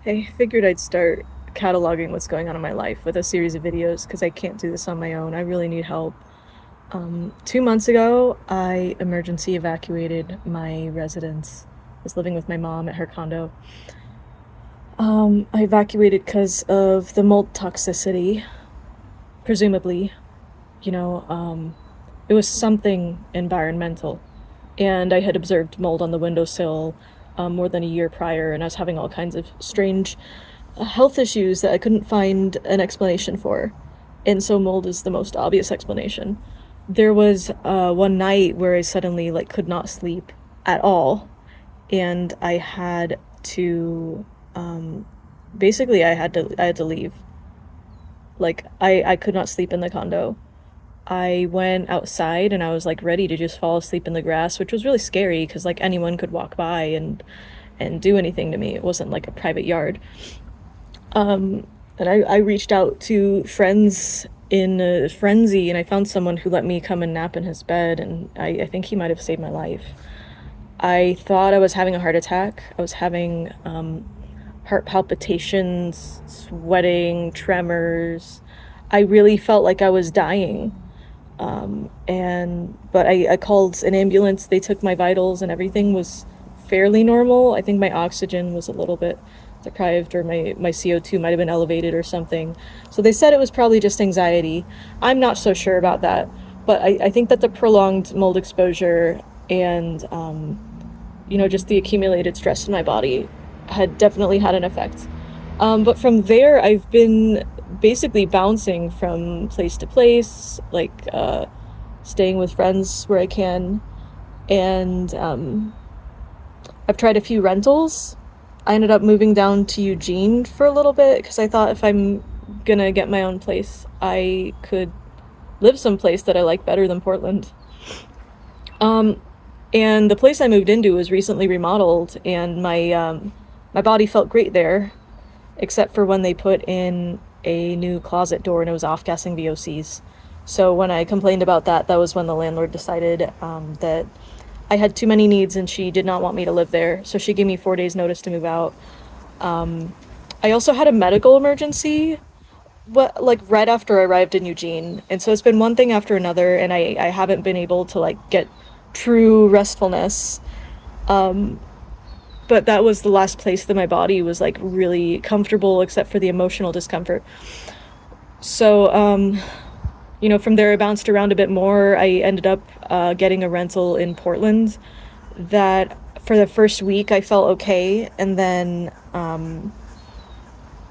I figured I'd start cataloging what's going on in my life with a series of videos because I can't do this on my own. I really need help. 2 months ago, I emergency evacuated my residence. I was living with my mom at her condo. I evacuated because of the mold toxicity, presumably. You know, it was something environmental. And I had observed mold on the windowsill more than a year prior, and I was having all kinds of strange health issues that I couldn't find an explanation for. And so mold is the most obvious explanation. There was one night where I suddenly could not sleep at all, and I had to basically I had to leave. I could not sleep in the condo. I went outside and I was ready to just fall asleep in the grass, which was really scary because anyone could walk by and do anything to me. It wasn't like a private yard. And I reached out to friends in a frenzy, and I found someone who let me come and nap in his bed, and I think he might have saved my life. I thought I was having a heart attack. I was having heart palpitations, sweating, tremors. I really felt like I was dying. But I called an ambulance. They took my vitals, and everything was fairly normal. I think my oxygen was a little bit deprived, or my CO2 might have been elevated or something. So they said it was probably just anxiety. I'm not so sure about that, but I think that the prolonged mold exposure and, just the accumulated stress in my body had definitely had an effect. But from there, I've been basically bouncing from place to place, staying with friends where I can. And I've tried a few rentals. I ended up moving down to Eugene for a little bit because I thought if I'm gonna get my own place, I could live someplace that I like better than Portland. And the place I moved into was recently remodeled, and my body felt great there, except for when they put in a new closet door and it was off-gassing VOCs. So when I complained about that, that was when the landlord decided that I had too many needs and she did not want me to live there. So she gave me 4 days notice to move out. I also had a medical emergency, right after I arrived in Eugene. And so it's been one thing after another, and I haven't been able to get true restfulness. But that was the last place that my body was really comfortable, except for the emotional discomfort. So, from there I bounced around a bit more. I ended up getting a rental in Portland that for the first week I felt okay. And then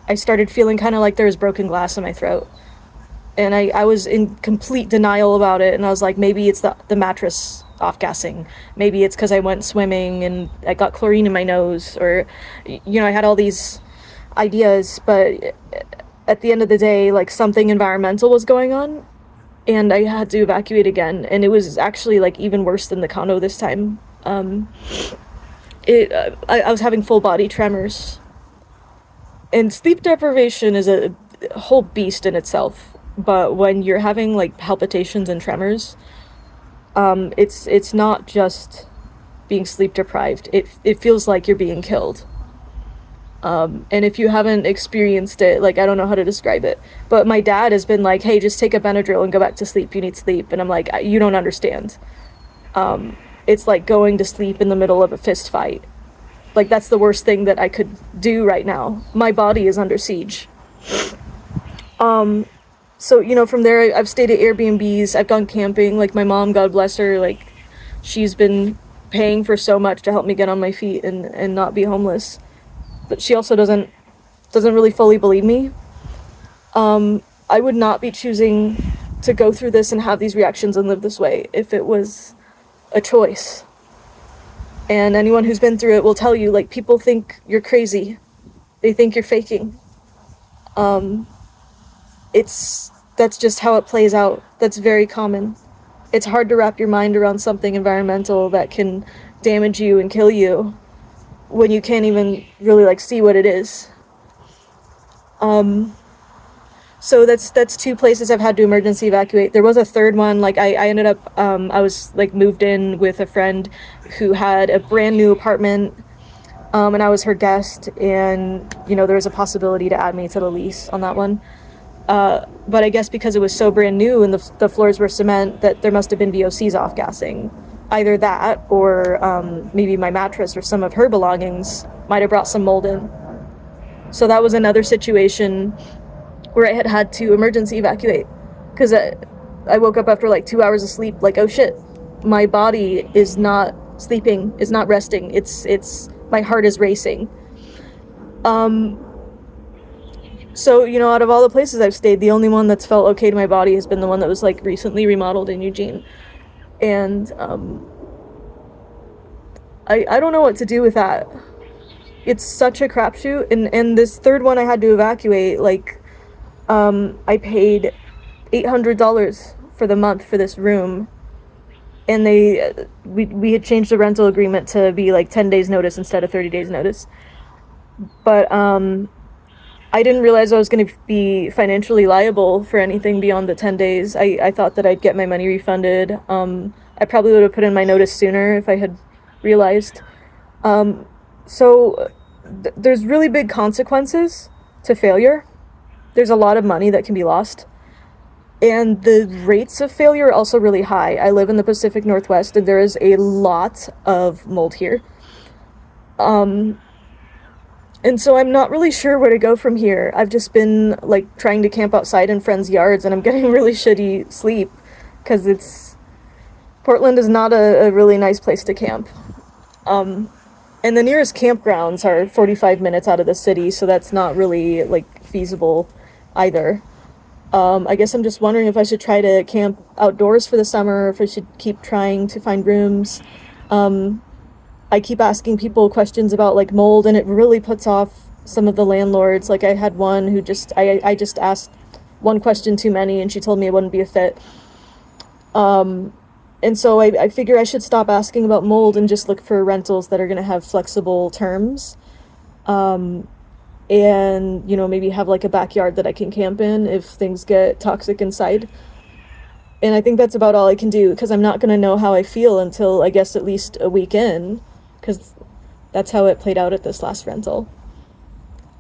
I started feeling kind of like there was broken glass in my throat. And I was in complete denial about it. And I was like, maybe it's the mattress off-gassing. Maybe it's because I went swimming and I got chlorine in my nose, or, I had all these ideas. But at the end of the day, something environmental was going on, and I had to evacuate again. And it was actually even worse than the condo this time. I was having full body tremors, and sleep deprivation is a whole beast in itself. But when you're having palpitations and tremors, it's not just being sleep deprived. It feels like you're being killed. And if you haven't experienced it, I don't know how to describe it. But my dad has been like, hey, just take a Benadryl and go back to sleep. You need sleep. And I'm like, you don't understand. It's like going to sleep in the middle of a fist fight. That's the worst thing that I could do right now. My body is under siege. So, from there, I've stayed at Airbnbs. I've gone camping. My mom, God bless her, she's been paying for so much to help me get on my feet and not be homeless. But she also doesn't really fully believe me. I would not be choosing to go through this and have these reactions and live this way if it was a choice. And anyone who's been through it will tell you, people think you're crazy. They think you're faking. That's just how it plays out. That's very common. It's hard to wrap your mind around something environmental that can damage you and kill you when you can't even really see what it is. So that's two places I've had to emergency evacuate. There was a third one. I ended up I was moved in with a friend who had a brand new apartment. and I was her guest, and there was a possibility to add me to the lease on that one. But I guess because it was so brand new and the floors were cement, that there must have been VOCs off gassing. Either that, or maybe my mattress or some of her belongings might have brought some mold in. So that was another situation where I had to emergency evacuate, because I woke up after like 2 hours of sleep, like, oh shit, my body is not sleeping, is not resting. It's my heart is racing. So, out of all the places I've stayed, the only one that's felt okay to my body has been the one that was like recently remodeled in Eugene. And I don't know what to do with that. It's such a crapshoot. And this third one I had to evacuate, like, I paid $800 for the month for this room. And we had changed the rental agreement to be like 10 days notice instead of 30 days notice. But I didn't realize I was going to be financially liable for anything beyond the 10 days. I thought that I'd get my money refunded. I probably would have put in my notice sooner if I had realized. So there's really big consequences to failure. There's a lot of money that can be lost. And the rates of failure are also really high. I live in the Pacific Northwest, and there is a lot of mold here. And so I'm not really sure where to go from here. I've just been like trying to camp outside in friends' yards, and I'm getting really shitty sleep because Portland is not a really nice place to camp. And the nearest campgrounds are 45 minutes out of the city, so that's not really like feasible either. I guess I'm just wondering if I should try to camp outdoors for the summer, or if I should keep trying to find rooms. I keep asking people questions about like mold, and it really puts off some of the landlords. Like, I had one who I just asked one question too many, and she told me it wouldn't be a fit. And so I figure I should stop asking about mold and just look for rentals that are going to have flexible terms. And maybe have like a backyard that I can camp in if things get toxic inside. And I think that's about all I can do, because I'm not going to know how I feel until, I guess, at least a week in, because that's how it played out at this last rental.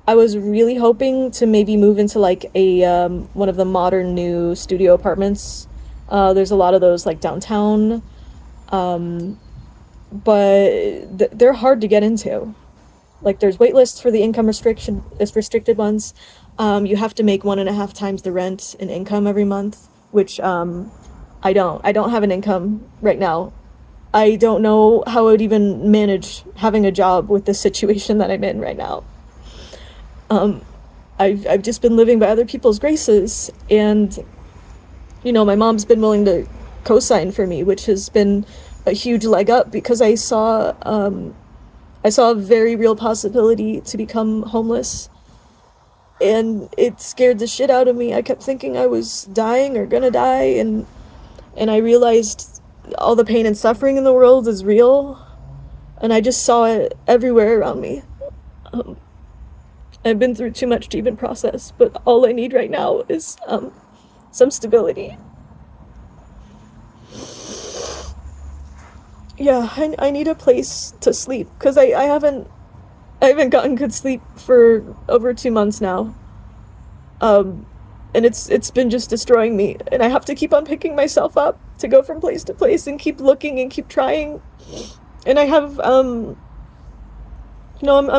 I was really hoping to maybe move into like a one of the modern new studio apartments. There's a lot of those like downtown, but they're hard to get into. Like, there's wait lists for the income restricted ones. You have to make 1.5 times the rent in income every month, which I don't have an income right now. I don't know how I would even manage having a job with the situation that I'm in right now. I've just been living by other people's graces, and my mom's been willing to co-sign for me, which has been a huge leg up, because I saw a very real possibility to become homeless, and it scared the shit out of me. I kept thinking I was dying or gonna die, and I realized all the pain and suffering in the world is real, and I just saw it everywhere around me. I've been through too much to even process, but all I need right now is some stability. Yeah, I need a place to sleep, because I haven't gotten good sleep for over 2 months now. And it's been just destroying me, and I have to keep on picking myself up to go from place to place and keep looking and keep trying. And I have I'm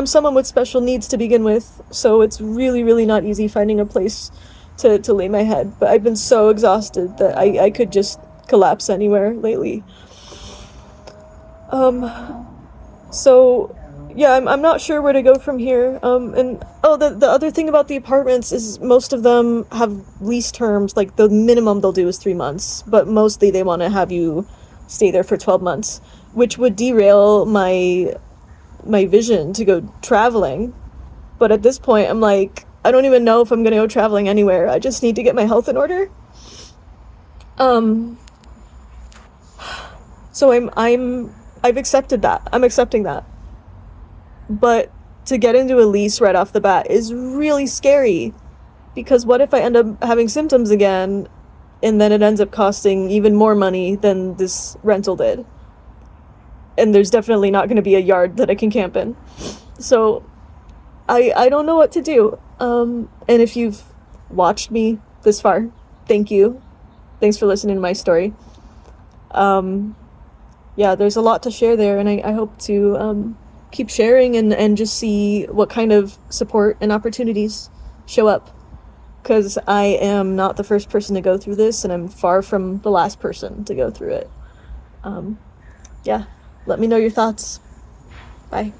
someone with special needs to begin with, so it's really, really not easy finding a place to lay my head. But I've been so exhausted that I could just collapse anywhere lately. So yeah, I'm not sure where to go from here. And the other thing about the apartments is most of them have lease terms. Like, the minimum they'll do is 3 months, but mostly they want to have you stay there for 12 months, which would derail my vision to go traveling. But at this point, I'm like, I don't even know if I'm gonna go traveling anywhere. I just need to get my health in order. So I've accepted that. I'm accepting that. But to get into a lease right off the bat is really scary, because what if I end up having symptoms again, and then it ends up costing even more money than this rental did? And there's definitely not going to be a yard that I can camp in. So I don't know what to do. And if you've watched me this far, thank you. Thanks for listening to my story. Um, yeah, there's a lot to share there, and I hope to keep sharing and just see what kind of support and opportunities show up. Because I am not the first person to go through this, and I'm far from the last person to go through it. Um, yeah, let me know your thoughts. Bye.